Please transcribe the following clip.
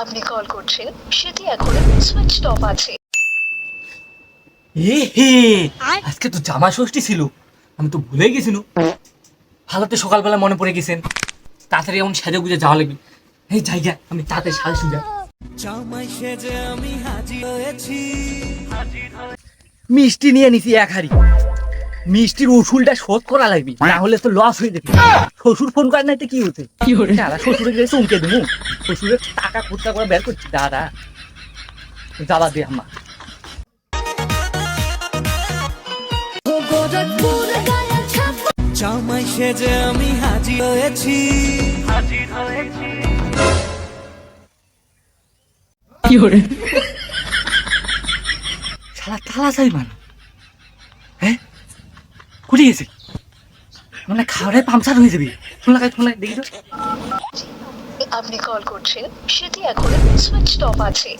আপনি কল করছেন সেটি এখন সুইচ অফ আছে। এ হে, আজকে তো জামা ষষ্ঠী ছিল, আমি তো ভুলে গেছিল। ভালোতে সকালবেলা মনে পড়ে গেছেন, তাড়াতাড়ি এমন সেজে গুজে যাওয়া লাগবে। এই জায়গা আমি তাড়াতাড়ি সাজে সুজা মিষ্টি নিয়ে নিছি এক হাড়ি। মিষ্টির উসুলটা শোধ করা লাগবে, না হলে তো লস হয়ে যেত। শ্বশুর ফোন করে নাই তো কি হতে, সারা শ্বশুরে গেছে উনকে দেবো। শ্বশুরের টাকা খুচরা করে বের করছি, দাদা যাবা দে আমার। জামাই সেজে আমি হাজির হয়েছি। শালা তালা চাই মানে, হ্যাঁ কুড়ি গেছে মানে খাওয়ারে পাংচার হয়ে যাবে। ফোন লাগাই দেখি তো। আপনি কল করছেন সেটি এখন সুইচ অফ আছে।